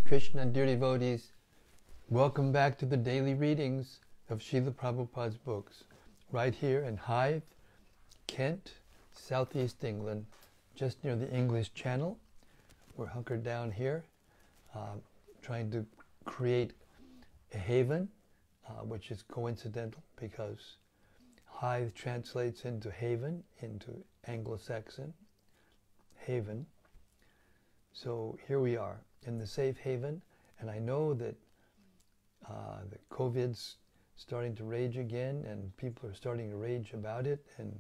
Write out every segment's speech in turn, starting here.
Krishna, dear devotees. Welcome back to the daily readings of Srila Prabhupada's books, right here in Hythe, Kent, southeast England, just near the English Channel. We're hunkered down here, trying to create a haven, which is coincidental because Hythe translates into haven, into Anglo-Saxon, haven. So here we are in the safe haven, and I know that the COVID's starting to rage again, and people are starting to rage about it, and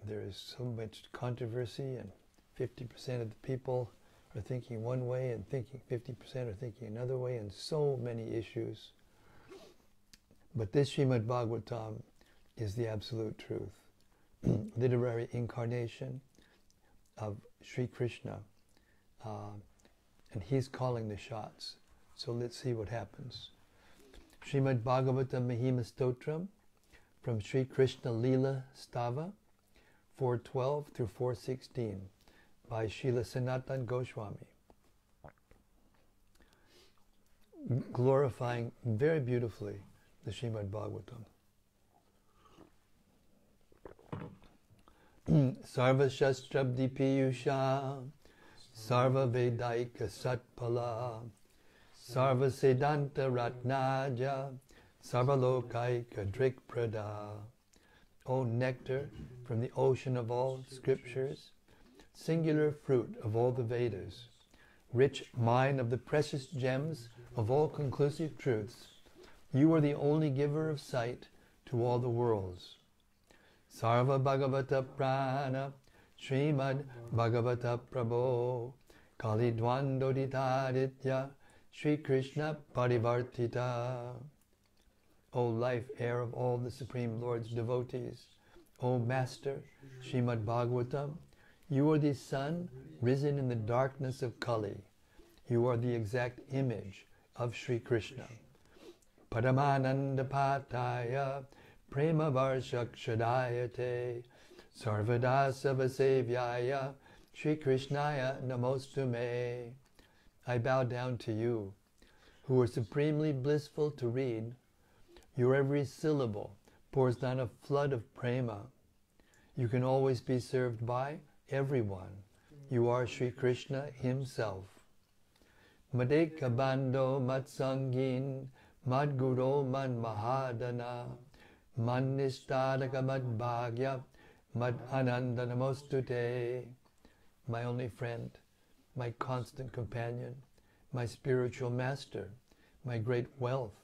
there is so much controversy, and 50% of the people are thinking one way, and 50% are thinking another way, and so many issues. But this Srimad Bhagavatam is the absolute truth, literary incarnation of Sri Krishna, and he's calling the shots. So let's see what happens. Srimad Bhagavatam Mahima Stotram from Sri Krishna Leela Stava 412 through 416 by Srila Sanatan Goswami. Glorifying very beautifully the Srimad Bhagavatam. Sarva Shastrabdi Piyusha Sarva Vedaika Satpala Sarva Siddhanta Ratnaja Sarva Lokaika Drikprada. O nectar from the ocean of all scriptures, singular fruit of all the Vedas, rich mine of the precious gems of all conclusive truths, you are the only giver of sight to all the worlds. Sarva Bhagavata Prana Srimad Bhagavata Prabho Kali Dvandoditaditya Sri Krishna Parivartita. O life air of all the Supreme Lord's devotees, O Master Srimad Bhagavatam, you are the sun risen in the darkness of Kali. You are the exact image of Sri Krishna. Paramananda Pataya Prema Varshakshadayate Sarvada Savasevyaya Sri Krishnaya Namostume. I bow down to you, who are supremely blissful to read. Your every syllable pours down a flood of prema. You can always be served by everyone. You are Sri Krishna himself. Madeka Bando Matsangin Madguro Man Mahadana Man Nishtadaka Mad Bhagya Mad Ananda Namostute. My only friend, my constant companion, my spiritual master, my great wealth,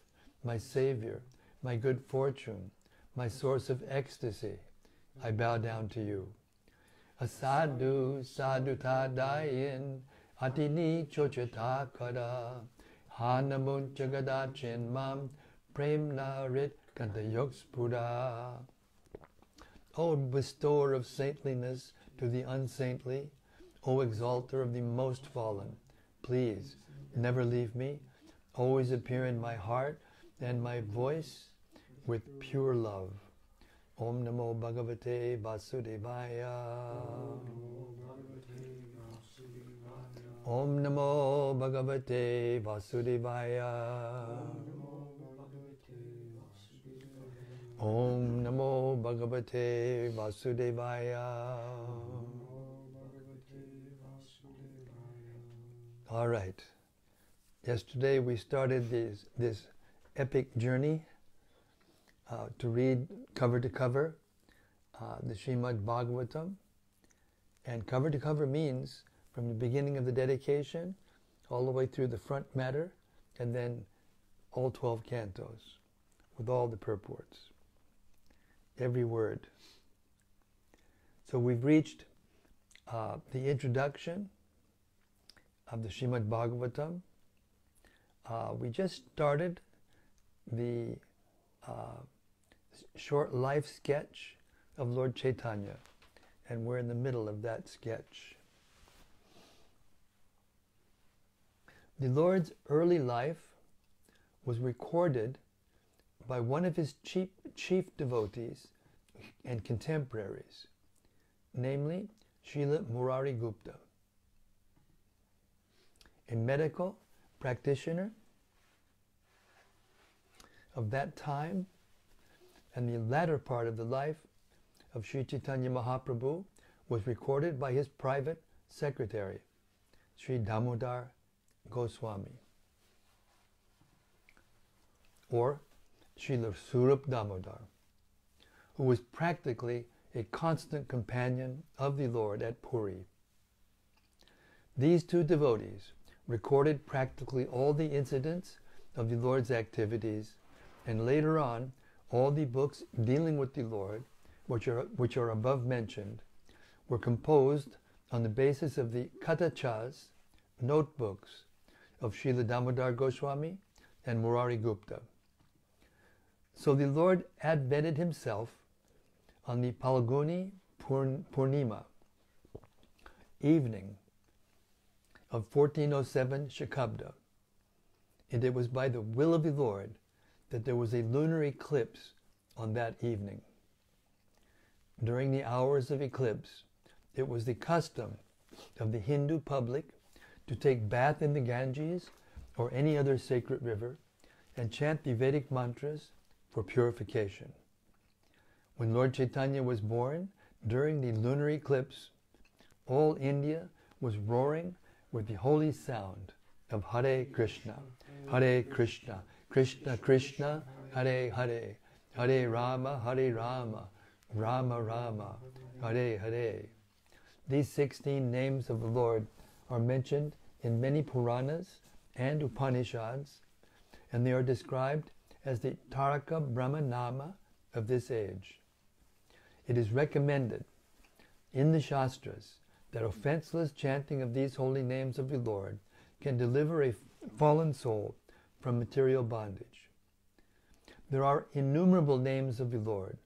my savior, my good fortune, my source of ecstasy, I bow down to you. Asadu sadutadayin atini chochatakara hanamunchagadachin mam premna rit kantayokspuda. O bestower of saintliness to the unsaintly, O exalter of the most fallen, please never leave me. Always appear in my heart and my voice with pure love. Om Namo Bhagavate Vasudevaya. Om Namo Bhagavate Vasudevaya. Om Namo Bhagavate Vasudevaya. All right. Yesterday we started this epic journey to read cover to cover the Srimad Bhagavatam. And cover to cover means from the beginning of the dedication all the way through the front matter, and then all 12 cantos with all the purports. Every word. So we've reached the introduction of the Srimad Bhagavatam. We just started the short life sketch of Lord Chaitanya, and we're in the middle of that sketch. The Lord's early life was recorded by one of his chief devotees and contemporaries, namely Srila Murari Gupta, a medical practitioner of that time and the latter part of the life of Sri Chaitanya Mahaprabhu was recorded by his private secretary, Sri Damodar Goswami, or Srila Surup Damodar, who was practically a constant companion of the Lord at Puri. These two devotees recorded practically all the incidents of the Lord's activities, and later on, all the books dealing with the Lord, which are above mentioned, were composed on the basis of the Katachas, notebooks, of Srila Damodar Goswami and Murari Gupta. So the Lord advented himself on the Palguni Purnima evening of 1407 Shakabda, and it was by the will of the Lord that there was a lunar eclipse on that evening. During the hours of eclipse, it was the custom of the Hindu public to take bath in the Ganges or any other sacred river and chant the Vedic mantras for purification. When Lord Chaitanya was born, during the lunar eclipse, all India was roaring with the holy sound of Hare Krishna, Krishna Krishna, Hare Hare, Hare Rama, Rama Rama, Hare Hare. These 16 names of the Lord are mentioned in many Puranas and Upanishads, and they are described as the Taraka Brahmanama of this age. It is recommended in the Shastras that offenseless chanting of these holy names of the Lord can deliver a fallen soul from material bondage. There are innumerable names of the Lord,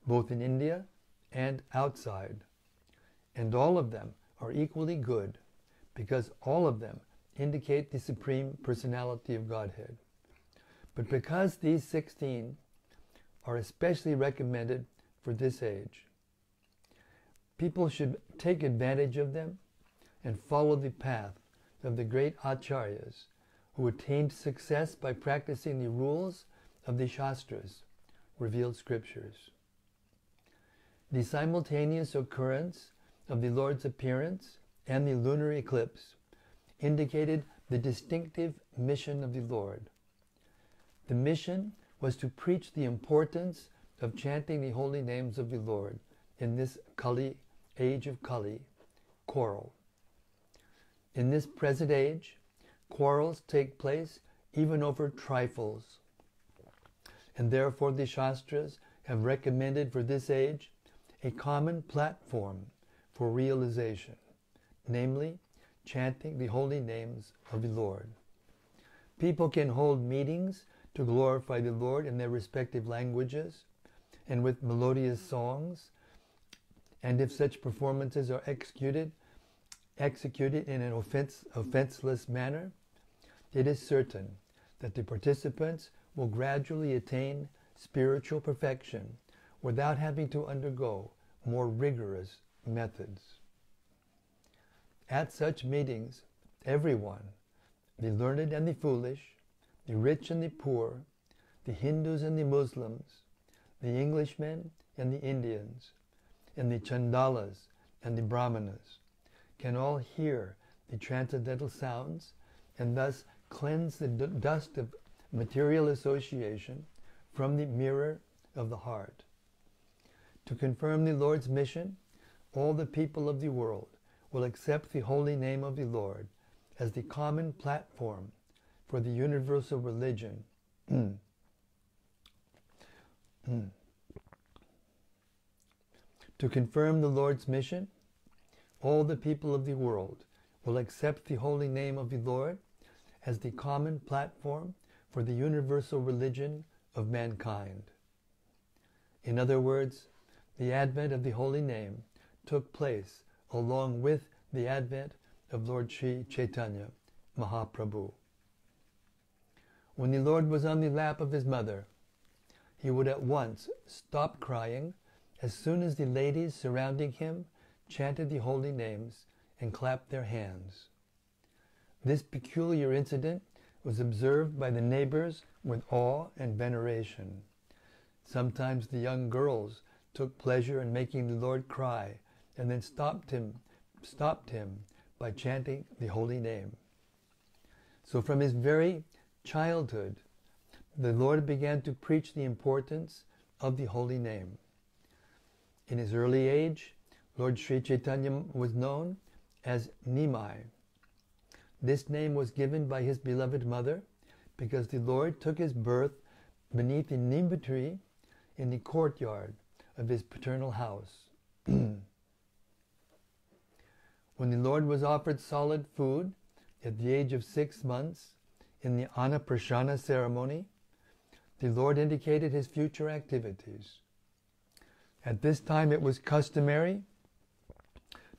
both in India and outside, and all of them are equally good because all of them indicate the Supreme Personality of Godhead. But because these 16 are especially recommended for this age, people should take advantage of them and follow the path of the great acharyas who attained success by practicing the rules of the Shastras, revealed scriptures. The simultaneous occurrence of the Lord's appearance and the lunar eclipse indicated the distinctive mission of the Lord. The mission was to preach the importance of chanting the holy names of the Lord in this Kali, age of Kali, quarrel. In this present age, quarrels take place even over trifles, and therefore the Shastras have recommended for this age a common platform for realization, namely chanting the holy names of the Lord. People can hold meetings to glorify the Lord in their respective languages and with melodious songs, and if such performances are executed in an offenseless manner, it is certain that the participants will gradually attain spiritual perfection without having to undergo more rigorous methods. At such meetings, everyone, the learned and the foolish, the rich and the poor, the Hindus and the Muslims, the Englishmen and the Indians, and the Chandalas and the Brahmanas, can all hear the transcendental sounds and thus cleanse the dust of material association from the mirror of the heart. To confirm the Lord's mission, all the people of the world will accept the holy name of the Lord as the common platform for the universal religion. To confirm the Lord's mission, all the people of the world will accept the holy name of the Lord as the common platform for the universal religion of mankind. In other words, the advent of the holy name took place along with the advent of Lord Sri Chaitanya Mahaprabhu. When the Lord was on the lap of his mother, he would at once stop crying as soon as the ladies surrounding him chanted the holy names and clapped their hands. This peculiar incident was observed by the neighbors with awe and veneration. Sometimes the young girls took pleasure in making the Lord cry and then stopped him by chanting the holy name. So from his very childhood, the Lord began to preach the importance of the holy name. In his early age, Lord Sri Chaitanya was known as Nimai. This name was given by his beloved mother because the Lord took his birth beneath a nimba tree in the courtyard of his paternal house. When the Lord was offered solid food at the age of 6 months in the Annaprasana ceremony, the Lord indicated his future activities. At this time it was customary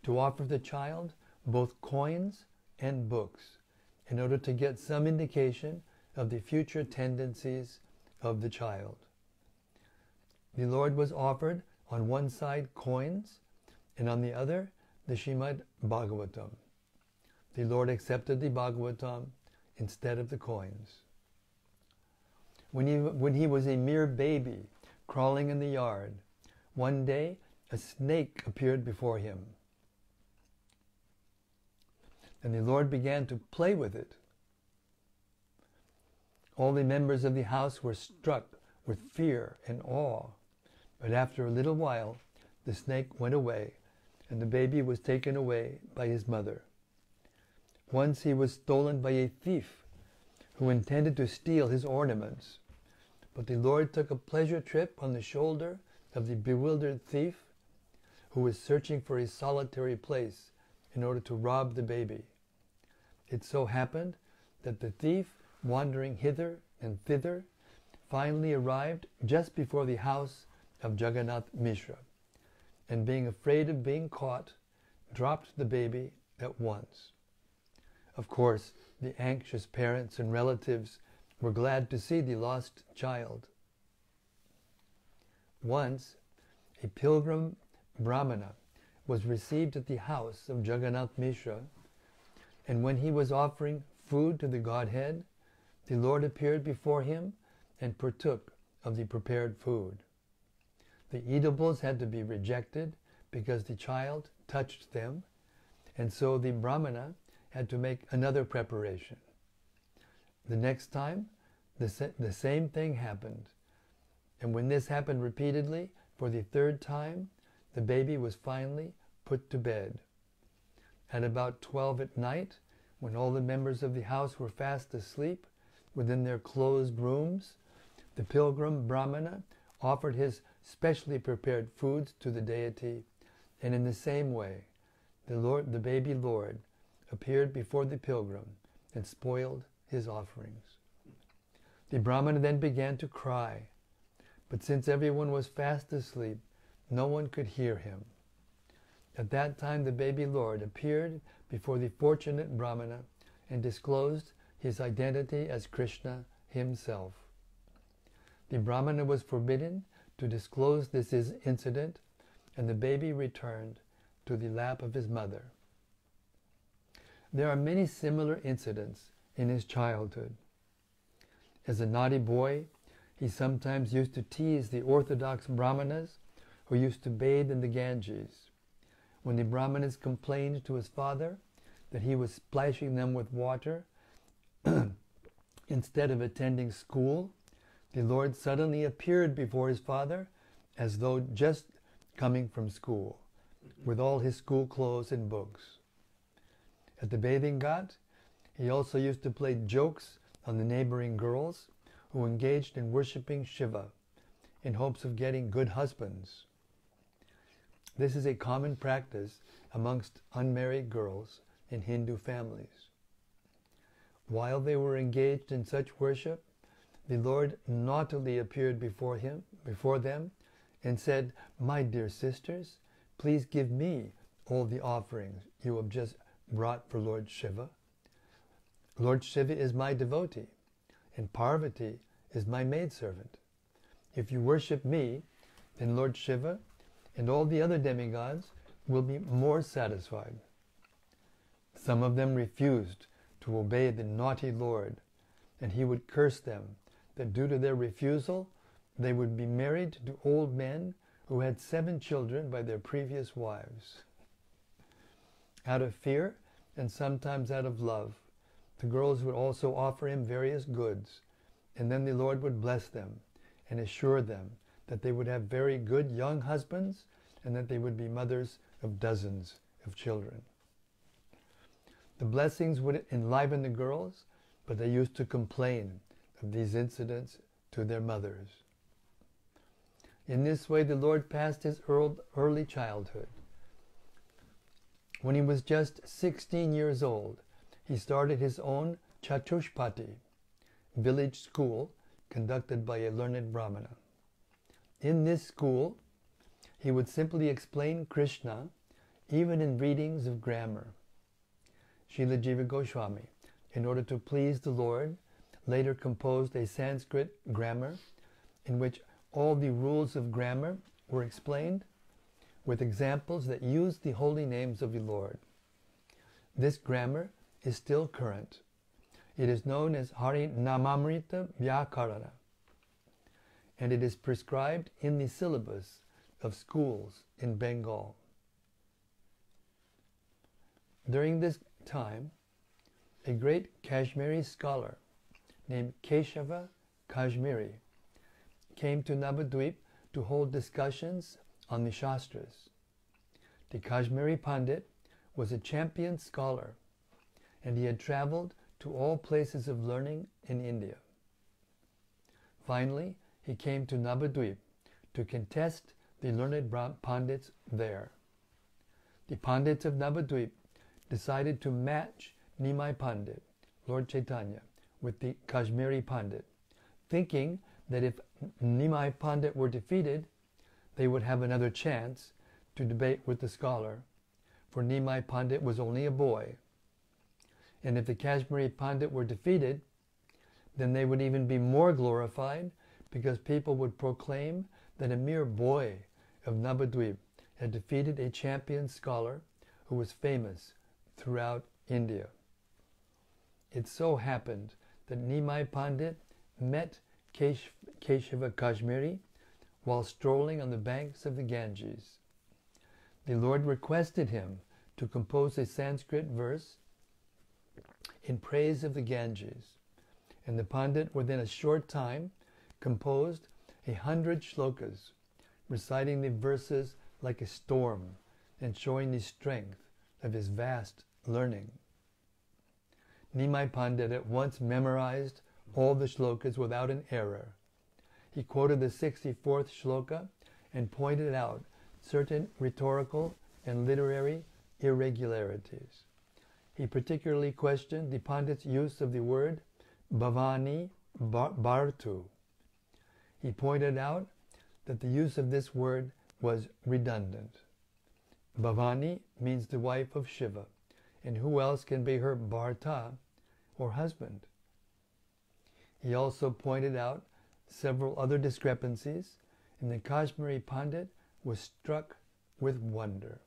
to offer the child both coins and books in order to get some indication of the future tendencies of the child. The Lord was offered on one side coins and on the other the Srimad Bhagavatam. The Lord accepted the Bhagavatam instead of the coins. When he was a mere baby crawling in the yard, one day a snake appeared before him. And the Lord began to play with it. All the members of the house were struck with fear and awe. But after a little while, the snake went away, and the baby was taken away by his mother. Once he was stolen by a thief who intended to steal his ornaments. But the Lord took a pleasure trip on the shoulder of the bewildered thief who was searching for a solitary place in order to rob the baby. It so happened that the thief, wandering hither and thither, finally arrived just before the house of Jagannath Mishra, and being afraid of being caught, dropped the baby at once. Of course, the anxious parents and relatives were glad to see the lost child. Once, a pilgrim Brahmana was received at the house of Jagannath Mishra, and when he was offering food to the Godhead, the Lord appeared before him and partook of the prepared food. The eatables had to be rejected because the child touched them, and so the Brahmana had to make another preparation. The next time, the same thing happened. And when this happened repeatedly, for the third time, the baby was finally put to bed. At about 12 at night, when all the members of the house were fast asleep within their closed rooms, the pilgrim Brahmana offered his specially prepared foods to the deity, and in the same way, the baby Lord, appeared before the pilgrim and spoiled his offerings. The Brahmana then began to cry, but since everyone was fast asleep, no one could hear him. At that time the baby Lord appeared before the fortunate Brahmana and disclosed his identity as Krishna himself. The Brahmana was forbidden to disclose this incident, and the baby returned to the lap of his mother. There are many similar incidents in his childhood. As a naughty boy, he sometimes used to tease the orthodox Brahmanas who used to bathe in the Ganges. When the Brahmanas complained to his father that he was splashing them with water instead of attending school, the Lord suddenly appeared before his father as though just coming from school, with all his school clothes and books. At the bathing ghat, he also used to play jokes on the neighboring girls who engaged in worshipping Shiva in hopes of getting good husbands. This is a common practice amongst unmarried girls in Hindu families. While they were engaged in such worship, the Lord naughtily appeared before them and said, "My dear sisters, please give me all the offerings you have just brought for Lord Shiva. Lord Shiva is my devotee, and Parvati is my maidservant. If you worship me, then Lord Shiva and all the other demigods will be more satisfied." Some of them refused to obey the naughty Lord, and he would curse them that due to their refusal they would be married to old men who had 7 children by their previous wives. Out of fear, and sometimes out of love, the girls would also offer him various goods, and then the Lord would bless them and assure them that they would have very good young husbands and that they would be mothers of dozens of children. The blessings would enliven the girls, but they used to complain of these incidents to their mothers. In this way, the Lord passed his early childhood. When he was just 16 years old, he started his own Chatushpati, village school conducted by a learned Brahmana. In this school, he would simply explain Krishna, even in readings of grammar. Srila Jiva Goswami, in order to please the Lord, later composed a Sanskrit grammar in which all the rules of grammar were explained with examples that used the holy names of the Lord. This grammar is still current. It is known as Hari Namamrita Vyakarana, and it is prescribed in the syllabus of schools in Bengal. During this time, a great Kashmiri scholar named Keshava Kashmiri came to Navadvip to hold discussions on the Shastras. The Kashmiri Pandit was a champion scholar, and he had traveled to all places of learning in India. Finally, he came to Navadvip to contest the learned Pandits there. The Pandits of Navadvip decided to match Nimai Pandit, Lord Chaitanya, with the Kashmiri Pandit, thinking that if Nimai Pandit were defeated, they would have another chance to debate with the scholar, for Nimai Pandit was only a boy. And if the Kashmiri Pandit were defeated, then they would even be more glorified, because people would proclaim that a mere boy of Navadvip had defeated a champion scholar who was famous throughout India. It so happened that Nimai Pandit met Keshava Kashmiri while strolling on the banks of the Ganges. The Lord requested him to compose a Sanskrit verse in praise of the Ganges, and the Pandit within a short time composed 100 shlokas, reciting the verses like a storm and showing the strength of his vast learning. Nimai Pandit at once memorized all the shlokas without an error. He quoted the 64th shloka and pointed out certain rhetorical and literary irregularities. He particularly questioned the Pandit's use of the word Bhavani Bhartu. He pointed out that the use of this word was redundant. Bhavani means the wife of Shiva, and who else can be her Bharta, or husband? He also pointed out several other discrepancies, and the Kashmiri Pandit was struck with wonder.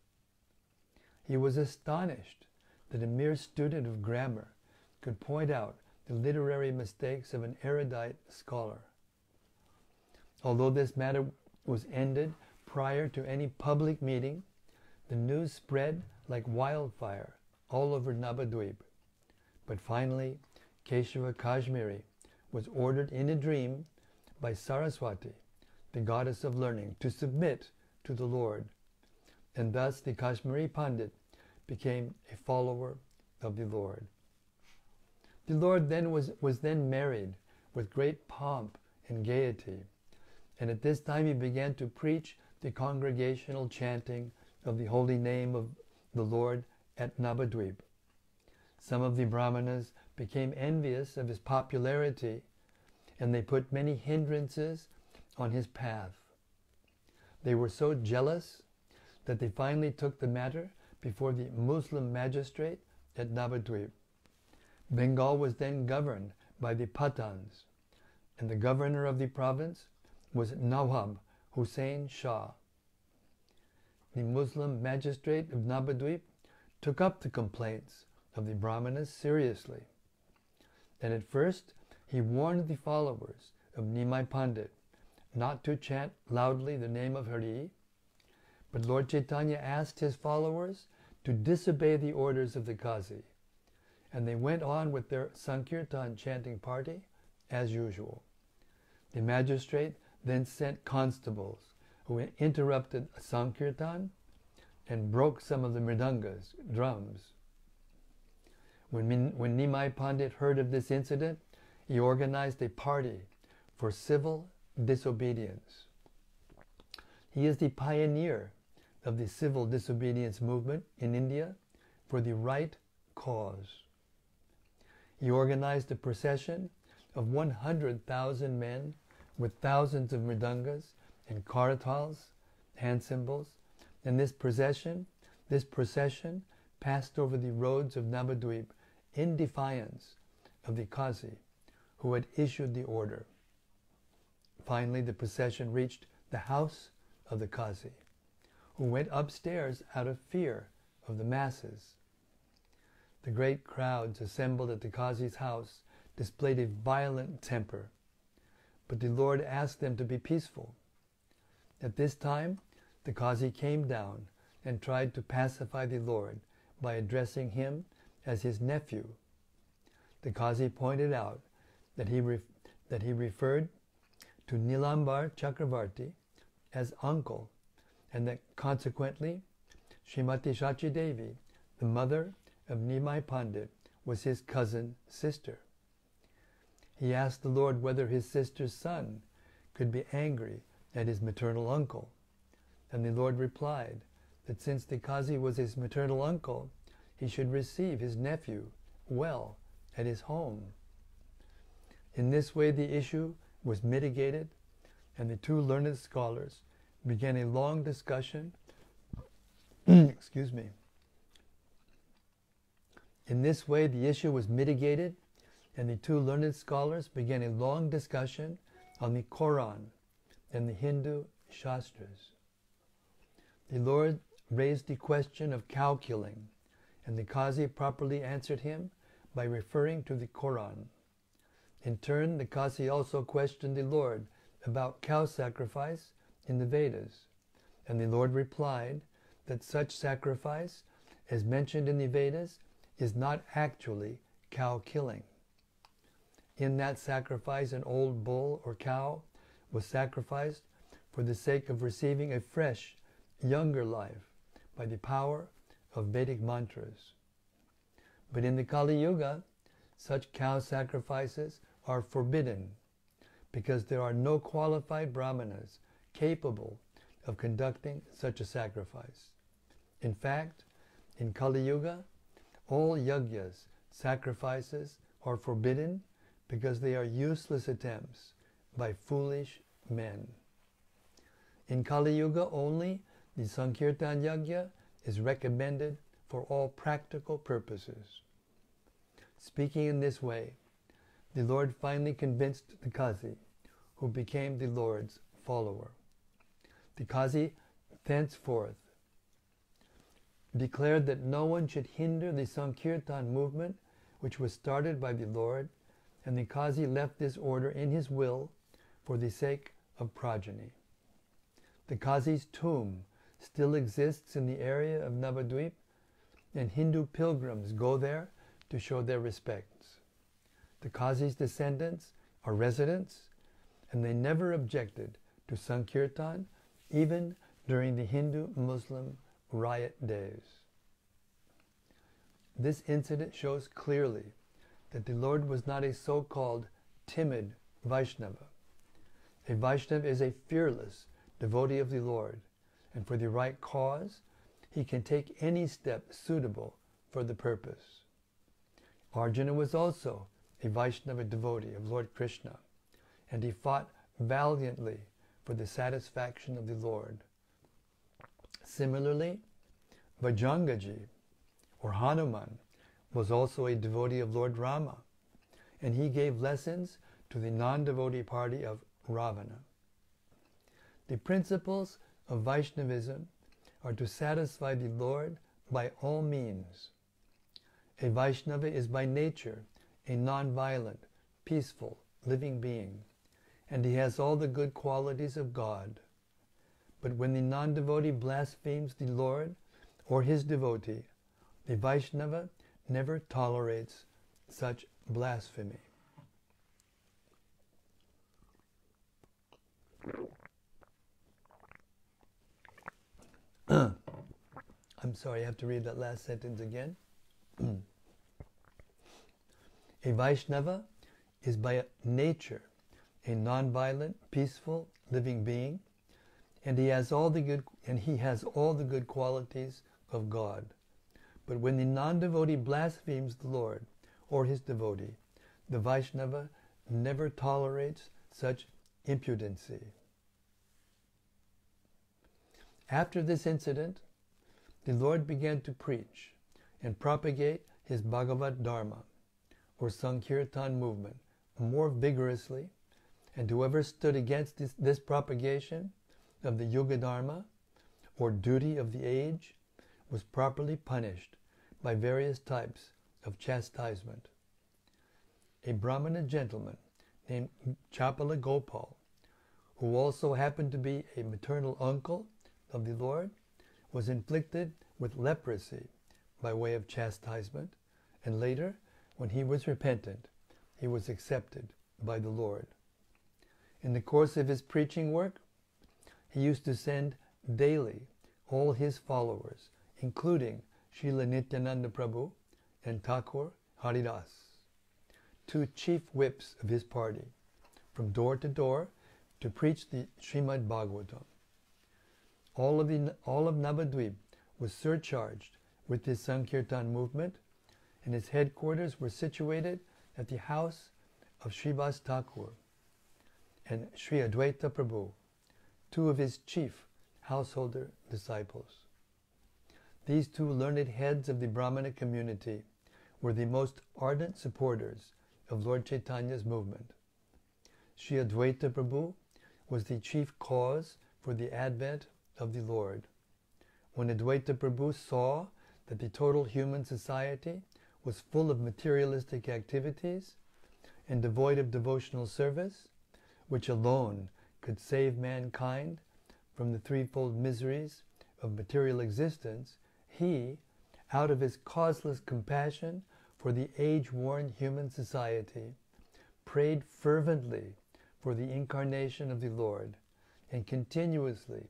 He was astonished that a mere student of grammar could point out the literary mistakes of an erudite scholar. Although this matter was ended prior to any public meeting, the news spread like wildfire all over Navadvip. But finally, Keshava Kashmiri was ordered in a dream by Saraswati, the goddess of learning, to submit to the Lord, and thus the Kashmiri Pandit became a follower of the Lord. The Lord then was then married with great pomp and gaiety, and at this time he began to preach the congregational chanting of the holy name of the Lord at Navadvip. Some of the Brahmanas became envious of his popularity, and they put many hindrances on his path. They were so jealous that they finally took the matter before the Muslim magistrate at Navadvip. Bengal was then governed by the Pathans, and the governor of the province was Nawab Hussain Shah. The Muslim magistrate of Navadvip took up the complaints of the Brahmanas seriously, And at first, he warned the followers of Nimai Pandit not to chant loudly the name of Hari, but Lord Chaitanya asked his followers to disobey the orders of the Qazi, and they went on with their Sankirtan chanting party as usual. The magistrate then sent constables who interrupted Sankirtan and broke some of the mridangas, drums. When Nimai Pandit heard of this incident, he organized a party for civil disobedience. He is the pioneer of the civil disobedience movement in India for the right cause. He organized a procession of 100,000 men with thousands of mridangas and karatals, hand cymbals, and this procession passed over the roads of Navadvip in defiance of the Qazi, who had issued the order. Finally, the procession reached the house of the Qazi, who went upstairs out of fear of the masses. The great crowds assembled at the Qazi's house displayed a violent temper, but the Lord asked them to be peaceful. At this time, the Qazi came down and tried to pacify the Lord by addressing him as his nephew. The Qazi pointed out that he referred to Nilambar Chakravarti as uncle, and that consequently Srimati Shachi Devi, the mother of Nimai Pandit, was his cousin sister. He asked the Lord whether his sister's son could be angry at his maternal uncle, and the Lord replied that since the Qazi was his maternal uncle, he should receive his nephew well at his home. In this way the issue was mitigated, and the two learned scholars began a long discussion excuse me. In this way the issue was mitigated, and the two learned scholars began a long discussion on the Quran and the Hindu Shastras. The Lord raised the question of cow killing, and the Qazi properly answered him by referring to the Quran. In turn, the Qazi also questioned the Lord about cow sacrifice in the Vedas, and the Lord replied that such sacrifice as mentioned in the Vedas is not actually cow killing. In that sacrifice, an old bull or cow was sacrificed for the sake of receiving a fresh, younger life by the power of Vedic mantras. But in the Kali Yuga, such cow sacrifices are forbidden because there are no qualified brahmanas capable of conducting such a sacrifice. In fact, in Kali Yuga, all yajnas, sacrifices, are forbidden because they are useless attempts by foolish men. In Kali Yuga only, the Sankirtan Yajna is recommended for all practical purposes. Speaking in this way, the Lord finally convinced the Qazi, who became the Lord's follower. The Qazi thenceforth declared that no one should hinder the Sankirtan movement which was started by the Lord, and the Qazi left this order in his will for the sake of progeny. The Qazi's tomb still exists in the area of Navadvip, and Hindu pilgrims go there to show their respects. The Qazi's descendants are residents, and they never objected to Sankirtan even during the Hindu-Muslim riot days. This incident shows clearly that the Lord was not a so-called timid Vaishnava. A Vaishnava is a fearless devotee of the Lord, and for the right cause, he can take any step suitable for the purpose. Arjuna was also a Vaishnava devotee of Lord Krishna, and he fought valiantly for the satisfaction of the Lord. Similarly, Vajangaji, or Hanuman, was also a devotee of Lord Rama, and he gave lessons to the non-devotee party of Ravana. The principles of Vaishnavism are to satisfy the Lord by all means. A Vaishnava is by nature a non-violent, peaceful, living being, and he has all the good qualities of God. But when the non-devotee blasphemes the Lord or his devotee, the Vaishnava never tolerates such blasphemy. I'm sorry, I have to read that last sentence again. A Vaishnava is by nature a non-violent, peaceful, living being, and he has all the good qualities of God. But when the non-devotee blasphemes the Lord or his devotee, the Vaishnava never tolerates such impudency. After this incident, the Lord began to preach and propagate his Bhagavad Dharma, or Sankirtan movement, more vigorously, and whoever stood against this propagation of the Yuga Dharma, or duty of the age, was properly punished by various types of chastisement. A Brahmana gentleman named Chapala Gopal, who also happened to be a maternal uncle of the Lord, was inflicted with leprosy by way of chastisement, and later, when he was repentant, he was accepted by the Lord. In the course of his preaching work, he used to send daily all his followers, including Srila Nityananda Prabhu and Thakur Haridas, two chief whips of his party, from door to door to preach the Srimad Bhagavatam. All of Navadvip was surcharged with this Sankirtan movement, and his headquarters were situated at the house of Srivas Thakur and Sri Advaita Prabhu, two of his chief householder disciples. These two learned heads of the Brahmana community were the most ardent supporters of Lord Chaitanya's movement. Sri Advaita Prabhu was the chief cause for the advent of the Lord. When Advaita Prabhu saw that the total human society was full of materialistic activities and devoid of devotional service, which alone could save mankind from the threefold miseries of material existence, he, out of his causeless compassion for the age-worn human society, prayed fervently for the incarnation of the Lord, and continually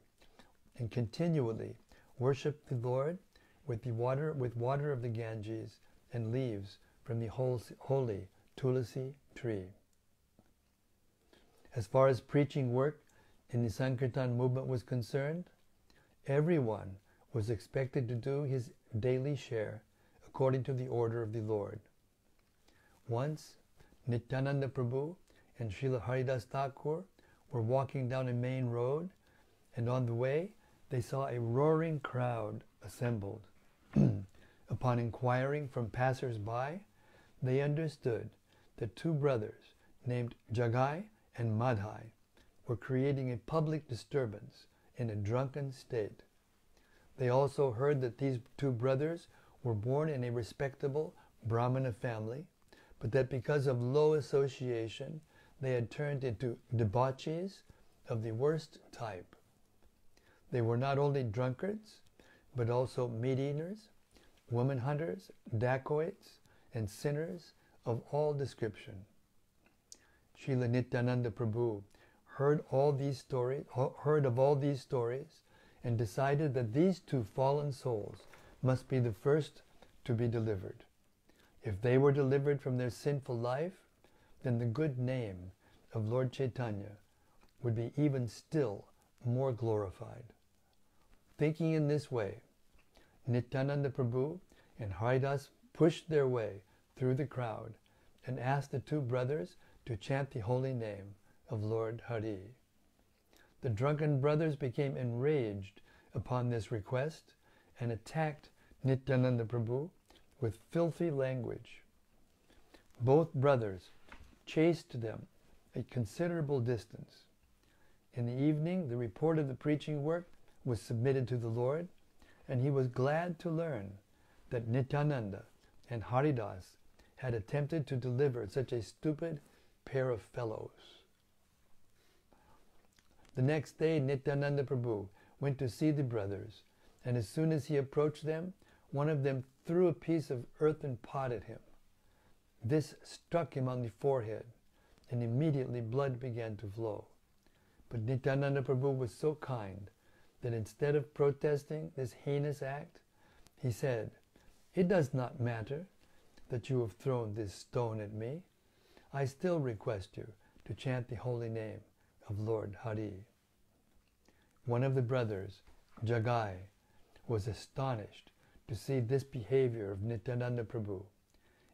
worshipped the Lord with water of the Ganges and leaves from the holy Tulasi tree. As far as preaching work in the Sankirtan movement was concerned, everyone was expected to do his daily share according to the order of the Lord. Once, Nityananda Prabhu and Srila Haridas Thakur were walking down a main road, and on the way they saw a roaring crowd assembled. Upon inquiring from passers-by, they understood that two brothers named Jagai and Madhai were creating a public disturbance in a drunken state. They also heard that these two brothers were born in a respectable Brahmana family, but that because of low association, they had turned into debauchees of the worst type. They were not only drunkards, but also meat-eaters, woman hunters, dacoits, and sinners of all description. Srila Nityananda Prabhu heard of all these stories, and decided that these two fallen souls must be the first to be delivered. If they were delivered from their sinful life, then the good name of Lord Chaitanya would be even still more glorified. Thinking in this way, Nityananda Prabhu and Haridas pushed their way through the crowd and asked the two brothers to chant the holy name of Lord Hari. The drunken brothers became enraged upon this request and attacked Nityananda Prabhu with filthy language. Both brothers chased them a considerable distance. In the evening, the report of the preaching work was submitted to the Lord, and he was glad to learn that Nityananda and Haridas had attempted to deliver such a stupid pair of fellows. The next day, Nityananda Prabhu went to see the brothers, and as soon as he approached them, one of them threw a piece of earthen pot at him. This struck him on the forehead, and immediately blood began to flow. But Nityananda Prabhu was so kind that instead of protesting this heinous act, he said, "It does not matter that you have thrown this stone at me. I still request you to chant the holy name of Lord Hari." One of the brothers, Jagai, was astonished to see this behavior of Nityananda Prabhu,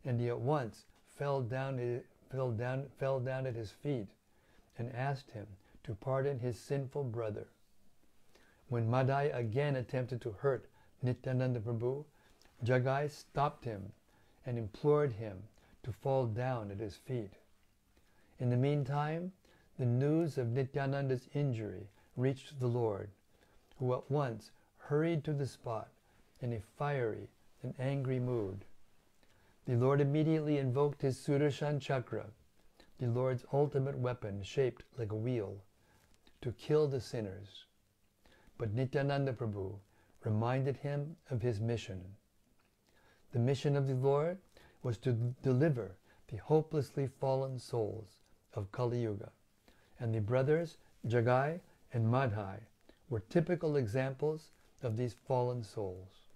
and he at once fell down at his feet and asked him to pardon his sinful brother. When Madhai again attempted to hurt Nityananda Prabhu, Jagai stopped him and implored him to fall down at his feet. In the meantime, the news of Nityananda's injury reached the Lord, who at once hurried to the spot in a fiery and angry mood. The Lord immediately invoked his Sudarshan Chakra, the Lord's ultimate weapon shaped like a wheel, to kill the sinners. But Nityananda Prabhu reminded him of his mission. The mission of the Lord was to deliver the hopelessly fallen souls of Kali Yuga, and the brothers Jagai and Madhai were typical examples of these fallen souls.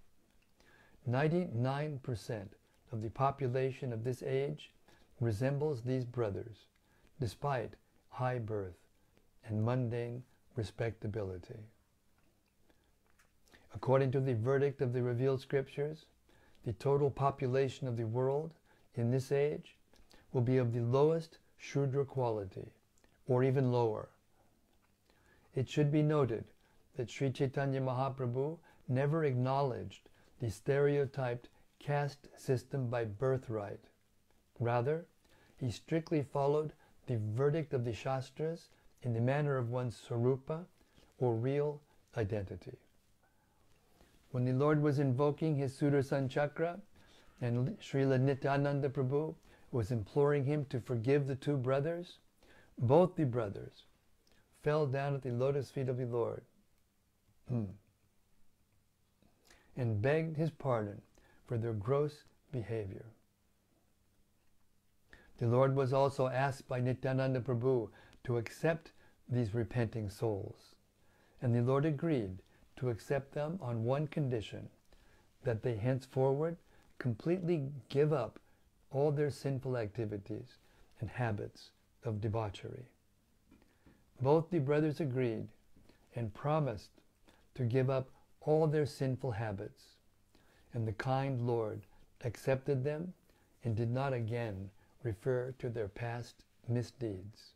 99% of the population of this age resembles these brothers, despite high birth and mundane respectability. According to the verdict of the revealed scriptures, the total population of the world in this age will be of the lowest Shudra quality, or even lower. It should be noted that Sri Chaitanya Mahaprabhu never acknowledged the stereotyped caste system by birthright. Rather, he strictly followed the verdict of the Shastras in the manner of one's Sarupa, or real identity. When the Lord was invoking his Sudarshan Chakra, and Srila Nityananda Prabhu was imploring him to forgive the two brothers, both the brothers fell down at the lotus feet of the Lord and begged his pardon for their gross behavior. The Lord was also asked by Nityananda Prabhu to accept these repenting souls, and the Lord agreed to accept them on one condition, that they henceforward completely give up all their sinful activities and habits of debauchery. Both the brothers agreed and promised to give up all their sinful habits, and the kind Lord accepted them and did not again refer to their past misdeeds.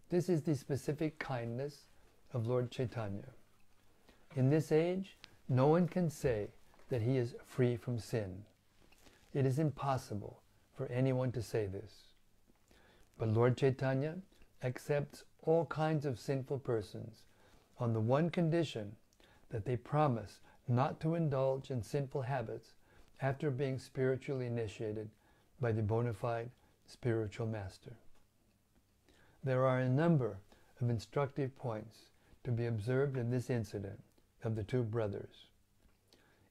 This is the specific kindness of Lord Chaitanya. In this age, no one can say that he is free from sin. It is impossible for anyone to say this. But Lord Chaitanya accepts all kinds of sinful persons on the one condition that they promise not to indulge in sinful habits after being spiritually initiated by the bona fide spiritual master. There are a number of instructive points to be observed in this incident of the two brothers.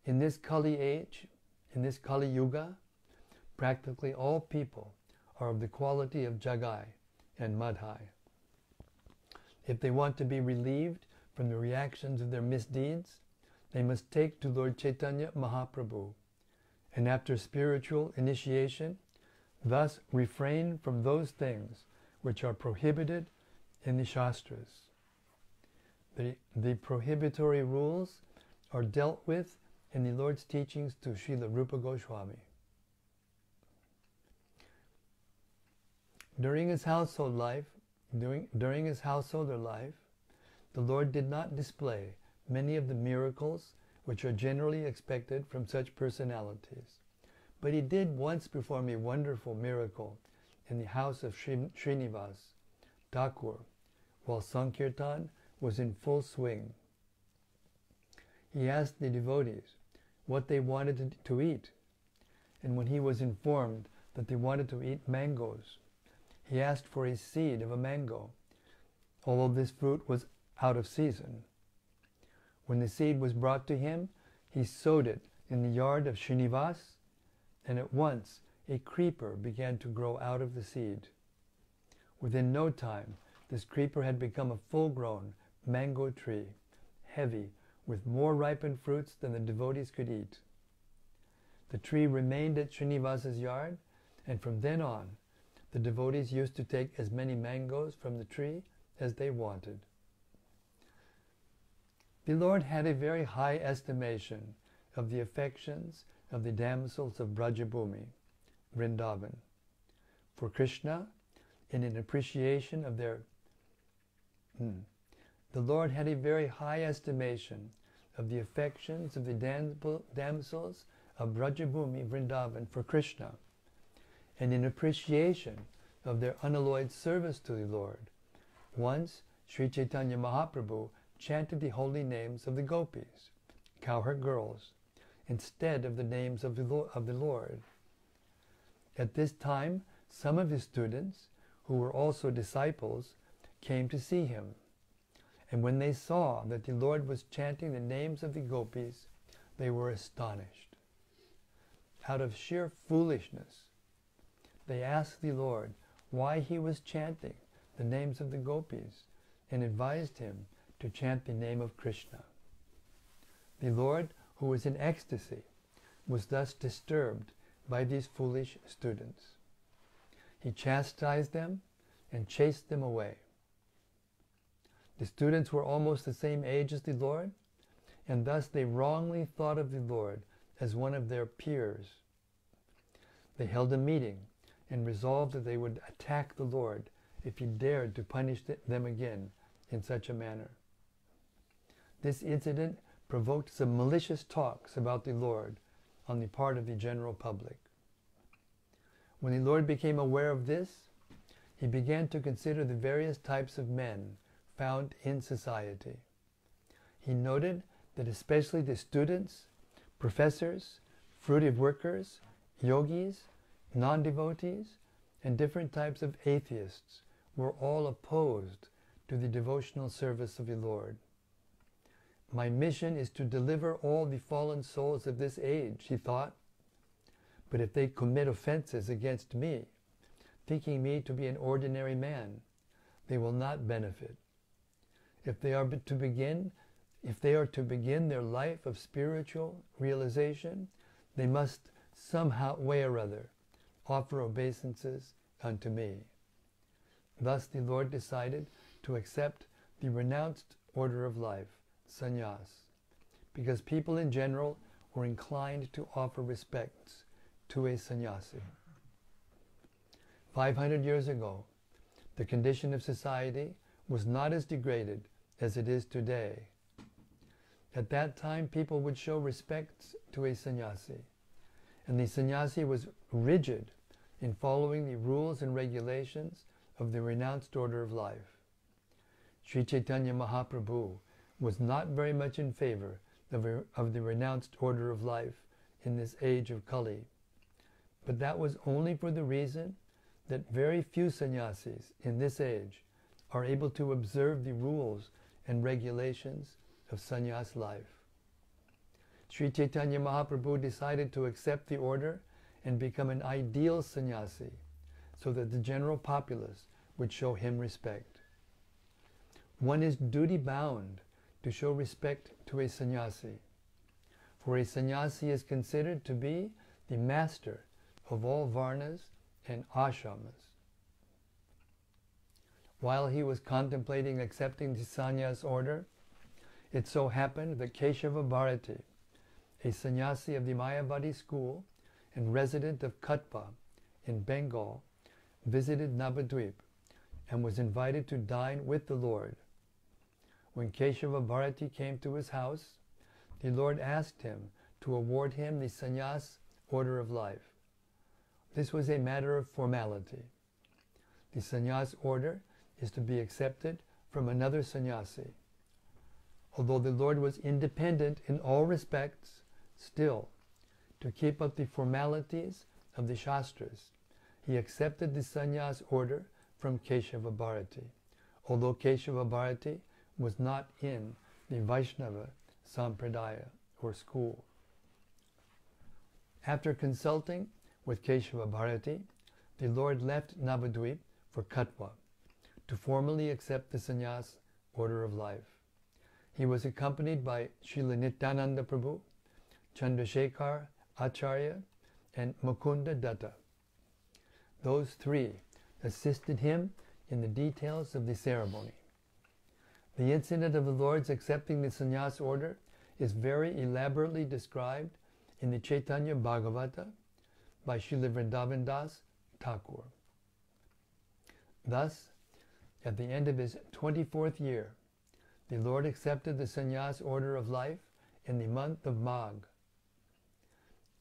In this Kali age, in this Kali Yuga, practically all people are of the quality of Jagai and Madhai. If they want to be relieved from the reactions of their misdeeds, they must take to Lord Chaitanya Mahaprabhu, and after spiritual initiation, thus refrain from those things which are prohibited in the Shastras. The prohibitory rules are dealt with in the Lord's teachings to Srila Rupa Goswami. During his householder life, the Lord did not display many of the miracles which are generally expected from such personalities. But he did once perform a wonderful miracle in the house of Srinivas Thakur, while Sankirtan was in full swing. He asked the devotees what they wanted to eat, and when he was informed that they wanted to eat mangoes, he asked for a seed of a mango, although this fruit was out of season. When the seed was brought to him, he sowed it in the yard of Srinivas, and at once a creeper began to grow out of the seed. Within no time, this creeper had become a full-grown mango tree, heavy, with more ripened fruits than the devotees could eat. The tree remained at Srinivas's yard, and from then on, the devotees used to take as many mangoes from the tree as they wanted. The Lord had a very high estimation of the affections of the damsels of Brajabhumi, Vrindavan. For Krishna, and in appreciation of their the Lord had a very high estimation of the affections of the damsels of Brajabhumi, Vrindavan, for Krishna, and in appreciation of their unalloyed service to the Lord. Once, Sri Chaitanya Mahaprabhu chanted the holy names of the gopis, cowherd girls, instead of the names of the Lord. At this time, some of his students, who were also disciples, came to see him. And when they saw that the Lord was chanting the names of the gopis, they were astonished. Out of sheer foolishness, they asked the Lord why he was chanting the names of the gopis and advised him to chant the name of Krishna. The Lord, who was in ecstasy, was thus disturbed by these foolish students. He chastised them and chased them away. The students were almost the same age as the Lord, and thus they wrongly thought of the Lord as one of their peers. They held a meeting and resolved that they would attack the Lord if he dared to punish them again in such a manner. This incident provoked some malicious talks about the Lord on the part of the general public. When the Lord became aware of this, he began to consider the various types of men found in society. He noted that especially the students, professors, fruitive workers, yogis, non-devotees, and different types of atheists were all opposed to the devotional service of the Lord. My mission is to deliver all the fallen souls of this age, he thought. But if they commit offenses against me, thinking me to be an ordinary man, they will not benefit. If they are to begin their life of spiritual realization, they must somehow way or other offer obeisances unto me. Thus the Lord decided to accept the renounced order of life, sannyas, because people in general were inclined to offer respects to a sannyasi. 500 years ago, the condition of society was not as degraded as it is today. At that time, people would show respect to a sannyasi, and the sannyasi was rigid in following the rules and regulations of the renounced order of life. Sri Chaitanya Mahaprabhu was not very much in favor of the renounced order of life in this age of Kali, but that was only for the reason that very few sannyasis in this age are able to observe the rules and regulations of sannyas life. Sri Chaitanya Mahaprabhu decided to accept the order and become an ideal sannyasi so that the general populace would show him respect. One is duty-bound to show respect to a sannyasi, for a sannyasi is considered to be the master of all varnas and ashramas. While he was contemplating accepting the sannyas order, it so happened that Keshava Bharati, a sannyasi of the Mayavadi school and resident of Katpa in Bengal, visited Navadvip and was invited to dine with the Lord. When Keshava Bharati came to his house, the Lord asked him to award him the sannyas order of life. This was a matter of formality. The sannyas order is to be accepted from another sannyasi. Although the Lord was independent in all respects, still, to keep up the formalities of the Shastras, he accepted the sannyas order from Keshava Bharati, although Keshava Bharati was not in the Vaishnava Sampradaya or school. After consulting with Keshava Bharati, the Lord left Navadvip for Katwa to formally accept the sannyas order of life. He was accompanied by Srila Nityananda Prabhu, Chandrasekhar Acharya, and Mukunda Datta. Those three assisted him in the details of the ceremony. The incident of the Lord's accepting the sannyas order is very elaborately described in the Chaitanya Bhagavata by Srila Vrindavan Das Thakur. Thus, at the end of his 24th year, the Lord accepted the sannyas order of life in the month of Magh.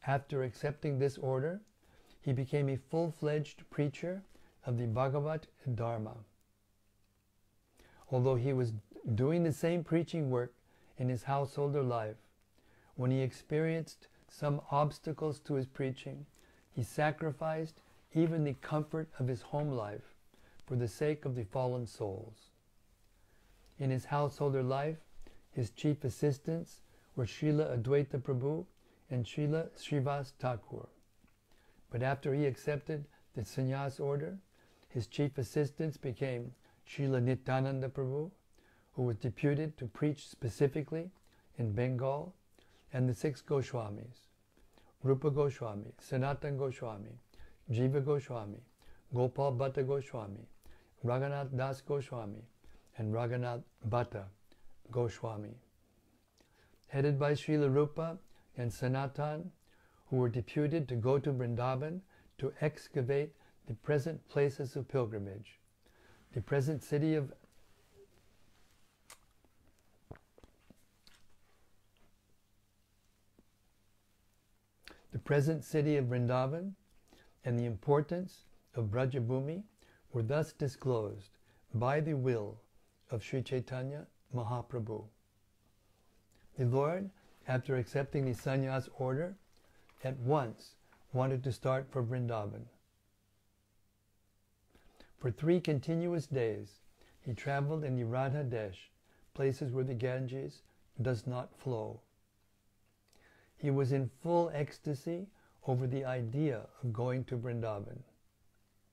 After accepting this order, he became a full-fledged preacher of the Bhagavad Dharma. Although he was doing the same preaching work in his householder life, when he experienced some obstacles to his preaching, he sacrificed even the comfort of his home life for the sake of the fallen souls. In his householder life, his chief assistants were Srila Advaita Prabhu and Srila Srivas Thakur. But after he accepted the sannyas order, his chief assistants became Srila Nityananda Prabhu, who was deputed to preach specifically in Bengal, and the 6 Goswamis, Rupa Goswami, Sanatana Goswami, Jiva Goswami, Gopal Bhatta Goswami, Raghunath Das Goswami, and Raghunath Bhatta Goswami. Headed by Srila Rupa and Sanatan, who were deputed to go to Vrindavan to excavate the present places of pilgrimage. The present city of Vrindavan and the importance of Brajabhumi were thus disclosed by the will of Sri Chaitanya Mahaprabhu. The Lord, after accepting the sannyas order, at once wanted to start for Vrindavan. For 3 continuous days, he traveled in the Radha Desh, places where the Ganges does not flow. He was in full ecstasy over the idea of going to Vrindavan.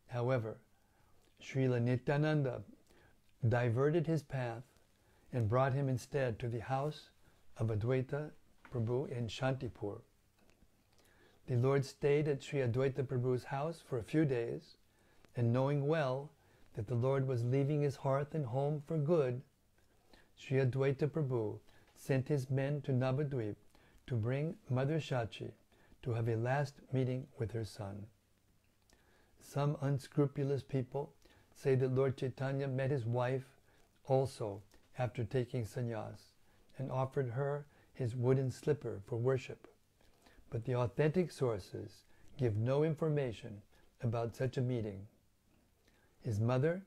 However, Srila Nityananda diverted his path and brought him instead to the house of Advaita Prabhu in Shantipur. The Lord stayed at Sri Advaita Prabhu's house for a few days, and knowing well that the Lord was leaving his hearth and home for good, Sri Advaita Prabhu sent his men to Navadvip to bring Mother Shachi to have a last meeting with her son. Some unscrupulous people say that Lord Chaitanya met his wife also after taking sannyas and offered her his wooden slipper for worship. But the authentic sources give no information about such a meeting. His mother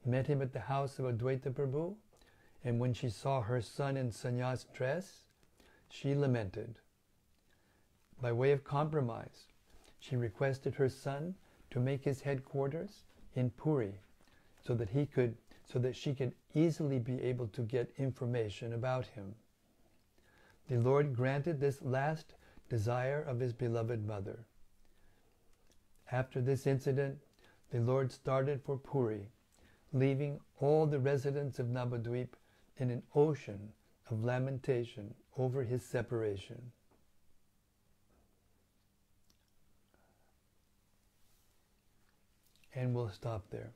met him at the house of Advaita Prabhu, and when she saw her son in sannyas dress, she lamented. By way of compromise, she requested her son to make his headquarters in Puri so that she could easily be able to get information about him. The Lord granted this last desire of his beloved mother. After this incident, the Lord started for Puri, leaving all the residents of Navadvip in an ocean of lamentation over his separation. And we'll stop there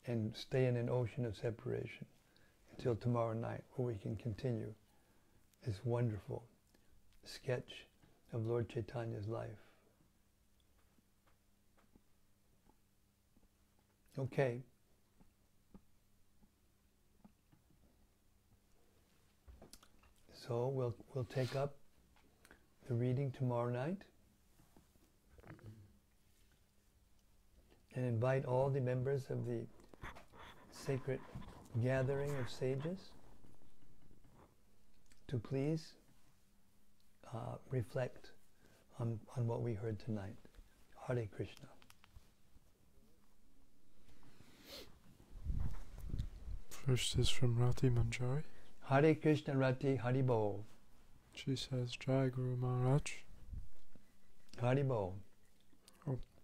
and stay in an ocean of separation until tomorrow night, where we can continue this wonderful sketch of Lord Chaitanya's life. Okay. So we'll take up the reading tomorrow night and invite all the members of the sacred gathering of sages to please reflect on what we heard tonight. Hare Krishna. First is from Rati Manjari. Hare Krishna Rati Haribo. She says, Jai Guru Maharaj. Haribo.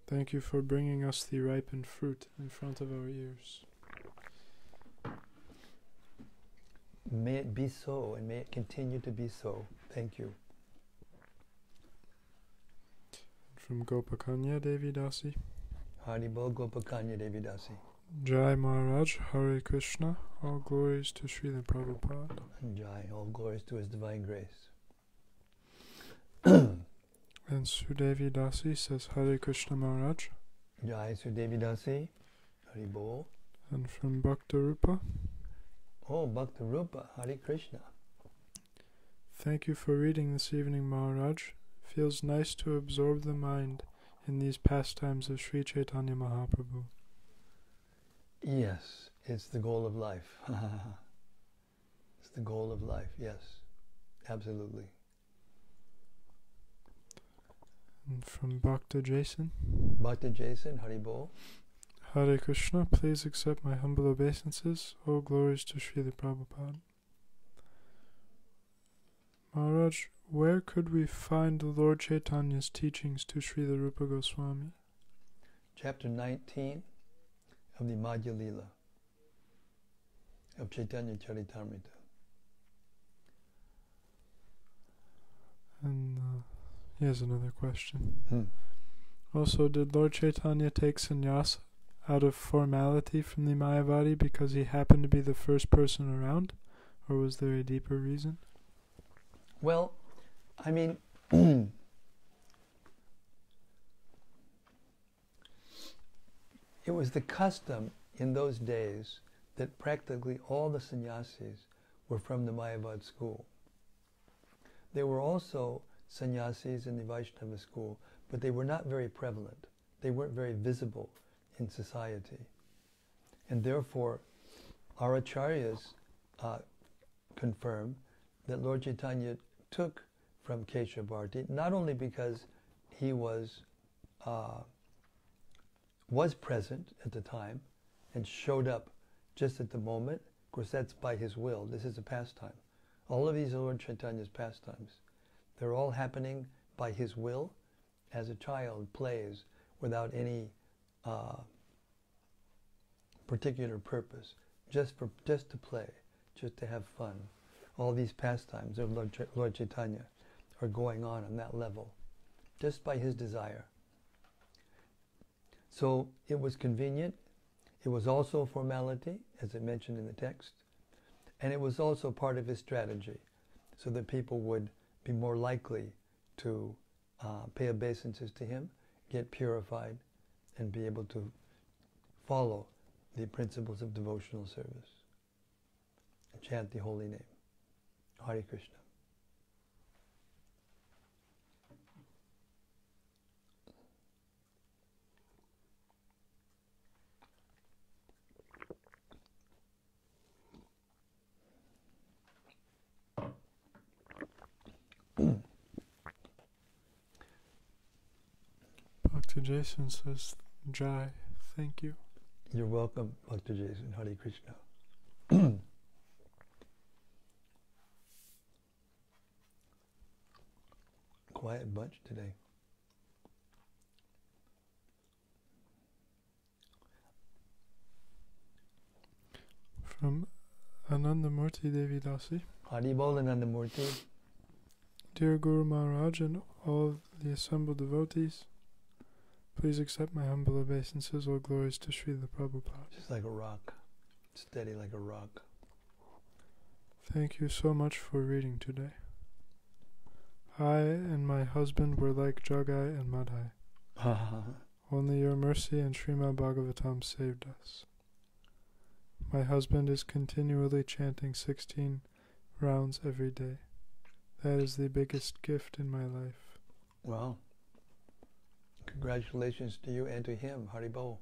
Thank you for bringing us the ripened fruit in front of our ears. May it be so, and may it continue to be so. Thank you. From Gopakanya Devi Dasi. Haribo Gopakanya Devidasi. Jai Maharaj, Hare Krishna, all glories to Srila Prabhupada. And Jai, all glories to His divine grace. And Sudevi Dasi says, Hare Krishna Maharaj. Jai Sudevi Dasi. Haribo. And from Bhaktarupa. Oh, Bhakta Rupa. Hare Krishna. Thank you for reading this evening, Maharaj. Feels nice to absorb the mind in these pastimes of Sri Chaitanya Mahaprabhu. Yes, it's the goal of life. It's the goal of life, yes. Absolutely. And from Bhakta Jason. Bhakta Jason, Haribo. Hare Krishna, please accept my humble obeisances. All glories to Srila Prabhupada. Maharaj, where could we find the Lord Chaitanya's teachings to Srila Rupa Goswami? Chapter 19 of the Madhya Lila of Chaitanya Charitamrita. And here's another question. Also, did Lord Chaitanya take sannyas out of formality from the Mayavadi because he happened to be the first person around? Or was there a deeper reason? Well, I mean, it was the custom in those days that practically all the sannyasis were from the Mayavad school. There were also sannyasis in the Vaishnava school, but they were not very prevalent. They weren't very visible in society. And therefore, our acharyas confirm that Lord Chaitanya took from Kesha Bharati, not only because he was present at the time and showed up just at the moment. Of course, that's by his will. This is a pastime. All of these are Lord Chaitanya's pastimes. They're all happening by his will as a child plays without any particular purpose, just to play, just to have fun. All these pastimes of Lord Chaitanya are going on that level, just by his desire. So it was convenient. It was also a formality, as it mentioned in the text. And it was also part of his strategy, so that people would be more likely to pay obeisances to him, get purified, and be able to follow the principles of devotional service and chant the holy name. Hare Krishna. Bhakta Jason says, Jai, thank you. You're welcome, Bhakta Jason. Hare Krishna. Quiet bunch today. From Anandamurti Devi Dasi. Haribol Anandamurti. Dear Guru Maharaj and all the assembled devotees, please accept my humble obeisances. All glories to Srila Prabhupada. Just like a rock. Steady like a rock. Thank you so much for reading today. I and my husband were like Jagai and Madhai. Only your mercy and Srimad Bhagavatam saved us. My husband is continually chanting 16 rounds every day. That is the biggest gift in my life. Wow. Congratulations to you and to him. Haribol.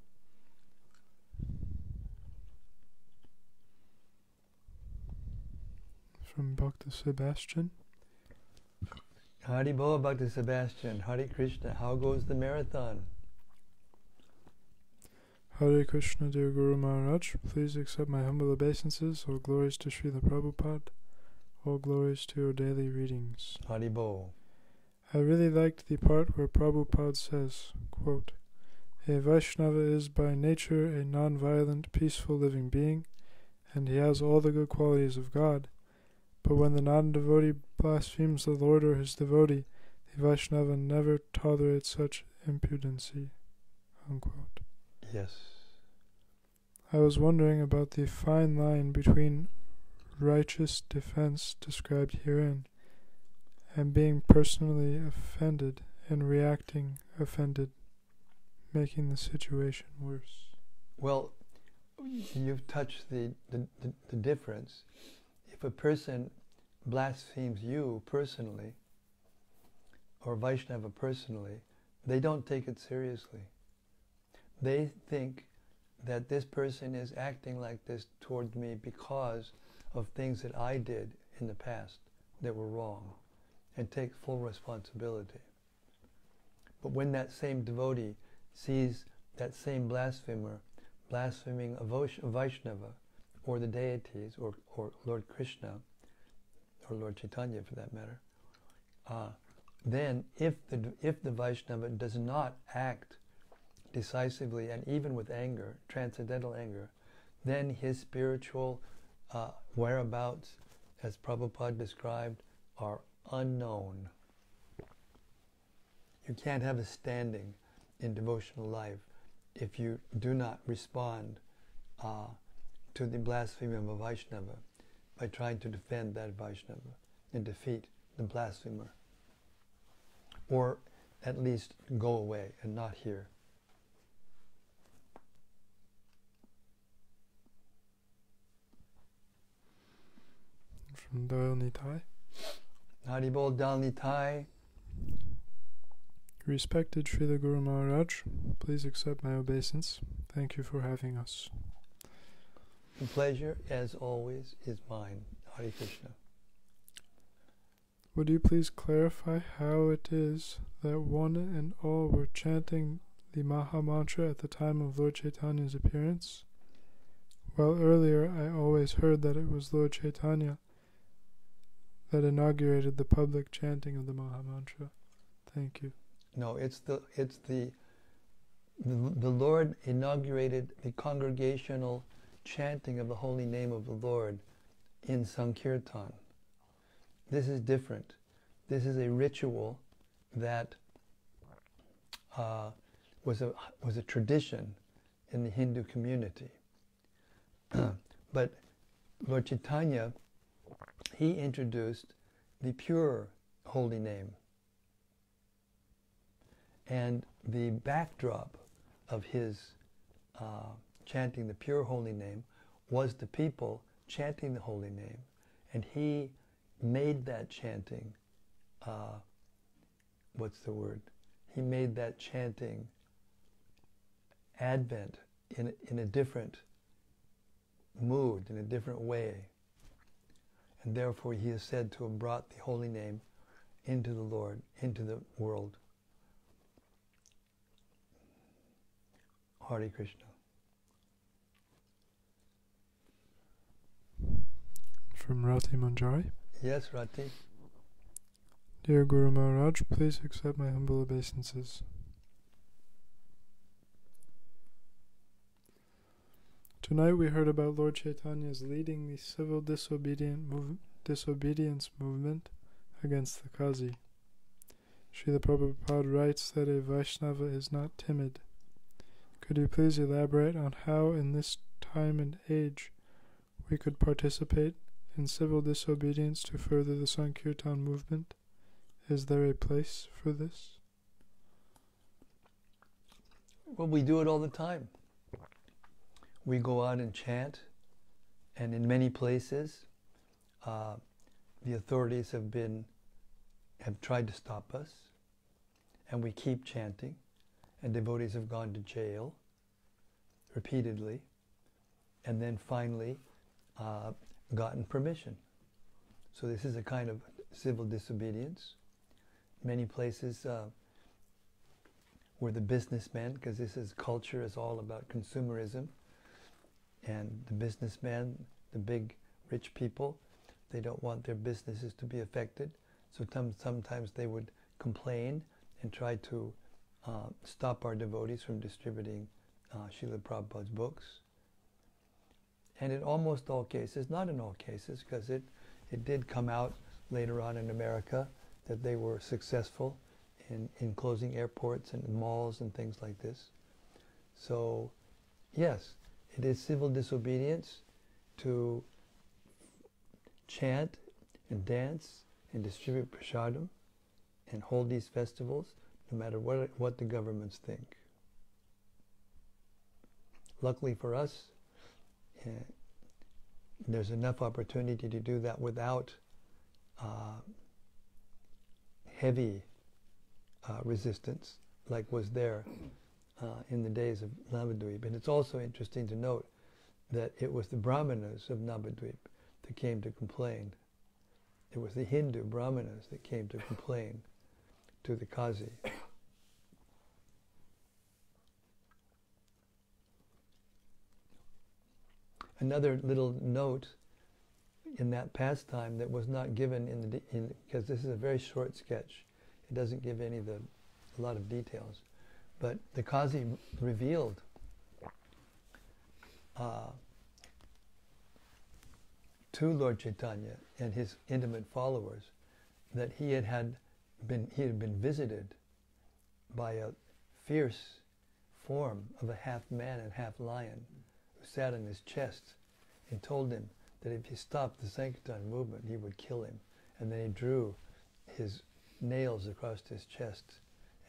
From Bhakta Sebastian. Haribol, Bhakti Sebastian. Hare Krishna. How goes the marathon? Hare Krishna, dear Guru Maharaj. Please accept my humble obeisances. All glories to Srila Prabhupada. All glories to your daily readings. Haribol. I really liked the part where Prabhupada says, quote, a Vaishnava is by nature a non-violent, peaceful living being, and he has all the good qualities of God. But when the non-devotee blasphemes the Lord or his devotee, the Vaishnava never tolerates such impudency. Unquote. Yes. I was wondering about the fine line between righteous defense described herein and being personally offended and reacting offended, making the situation worse. Well, you've touched the difference. If a person blasphemes you personally, or Vaishnava personally, they don't take it seriously. They think that this person is acting like this toward me because of things that I did in the past that were wrong, and take full responsibility. But when that same devotee sees that same blasphemer blaspheming a Vaishnava, or the deities, or Lord Krishna, or Lord Chaitanya for that matter, then if the Vaishnava does not act decisively and even with anger, transcendental anger, then his spiritual whereabouts, as Prabhupada described, are unknown. You can't have a standing in devotional life if you do not respond to the blasphemy of a Vaishnava by trying to defend that Vaishnava and defeat the blasphemer, or at least go away and not hear. From Dal Nitai. Haribol Dal Nitai. Respected Srila Guru Maharaj, please accept my obeisance. Thank you for having us. The pleasure, as always, is mine. Hare Krishna. Would you please clarify how it is that one and all were chanting the Maha Mantra at the time of Lord Chaitanya's appearance? While earlier I always heard that it was Lord Chaitanya that inaugurated the public chanting of the Maha Mantra. Thank you. No, it's the Lord inaugurated the congregational chanting of the holy name of the Lord in Sankirtan. This is different. This is a ritual that was a tradition in the Hindu community. But Lord Chaitanya, he introduced the pure holy name. And the backdrop of his chanting the pure holy name was the people chanting the holy name. And he made that chanting, he made that chanting advent in a different mood, in a different way. And therefore he is said to have brought the holy name into the Lord, into the world. Hare Krishna. From Rati Manjari. Yes, Rati. Dear Guru Maharaj, please accept my humble obeisances. Tonight we heard about Lord Chaitanya's leading the civil disobedience movement against the Qazi. Srila Prabhupada writes that a Vaishnava is not timid. Could you please elaborate on how in this time and age we could participate in civil disobedience to further the Sankirtan movement? Is there a place for this? Well, we do it all the time. We go out and chant, and in many places the authorities have tried to stop us, and we keep chanting, and devotees have gone to jail repeatedly, and then finally gotten permission. So this is a kind of civil disobedience. many places where the businessmen, because this is culture is all about consumerism, and the businessmen, the big rich people, they don't want their businesses to be affected. So sometimes they would complain and try to stop our devotees from distributing Srila Prabhupada's books. And in almost all cases, not in all cases, because it did come out later on in America that they were successful in closing airports and malls and things like this. So, yes, it is civil disobedience to chant and dance and distribute prasadam and hold these festivals, no matter what the governments think. Luckily for us, there's enough opportunity to do that without heavy resistance, like was there in the days of Navadvip. And it's also interesting to note that it was the Brahmanas of Navadvip that came to complain. It was the Hindu Brahmanas that came to complain to the Qazi. Another little note in that pastime that was not given because this is a very short sketch. It doesn't give a lot of details. But the Qazi revealed to Lord Chaitanya and his intimate followers that he had been visited by a fierce form of a half man and half lion who sat on his chest and told him that if he stopped the Sankirtan movement, he would kill him. And then he drew his nails across his chest,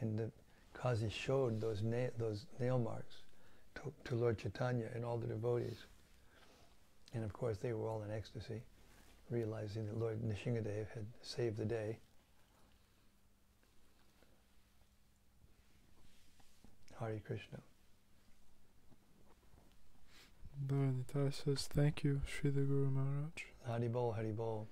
and the Qazi showed those nail marks to Lord Chaitanya and all the devotees. And of course they were all in ecstasy, realizing that Lord Nrsingadev had saved the day. Hare Krishna. Lord Nitai says, thank you, Srila Guru Maharaj. Hari Bol, Hari Bol.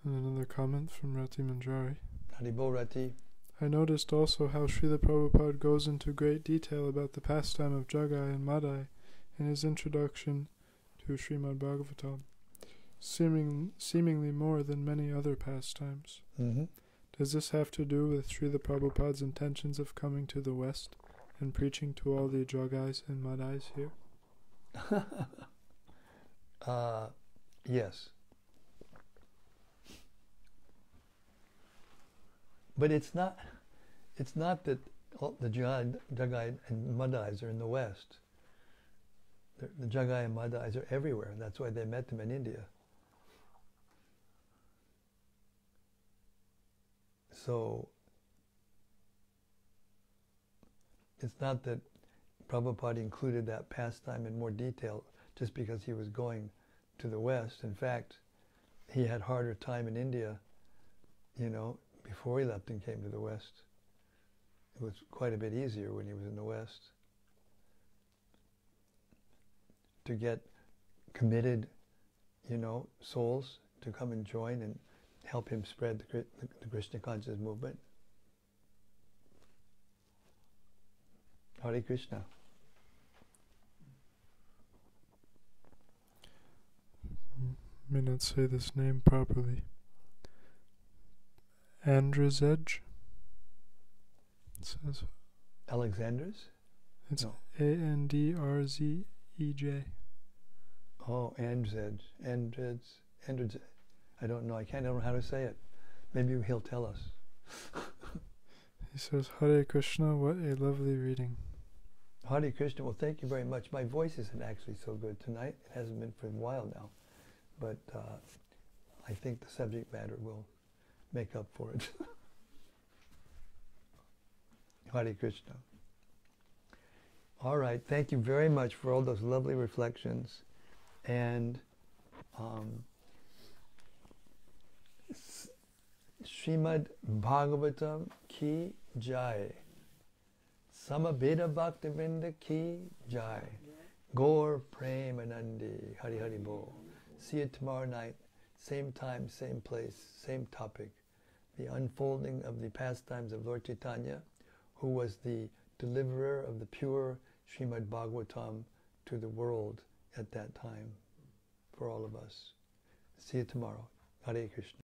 And another comment from Rati Manjari. Hari Bol, Rati. I noticed also how Srila Prabhupada goes into great detail about the pastime of Jagai and Madai in his introduction to Srimad Bhagavatam, seemingly more than many other pastimes. Mm-hmm. Does this have to do with Srila Prabhupada's intentions of coming to the West and preaching to all the Jagais and Madais here? Yes. But it's not that all the Jagai and Madais are in the West. The Jagai and Madais are everywhere. That's why they met them in India. So it's not that Prabhupada included that pastime in more detail just because he was going to the West. In fact, he had harder time in India, before he left and came to the West. It was quite a bit easier when he was in the West to get committed, souls to come and join and help him spread the Krishna conscious movement. Hare Krishna. May not say this name properly. Andrzej. It says Alexander's? it's No. Andrzej. Oh, Andrzej. I don't know. I don't know how to say it. Maybe he'll tell us. He says, Hare Krishna, what a lovely reading. Hare Krishna. Well, thank you very much. My voice isn't actually so good tonight. It hasn't been for a while now. But I think the subject matter will make up for it. Hare Krishna. All right. Thank you very much for all those lovely reflections. And Srimad Bhagavatam ki jai. Samabheda Bhaktivinoda ki jai. Gaur Premanandi. Hari Hari Bol. See you tomorrow night. same time, same place, same topic. The unfolding of the pastimes of Lord Chaitanya, who was the deliverer of the pure Srimad Bhagavatam to the world at that time, for all of us. See you tomorrow. Hare Krishna.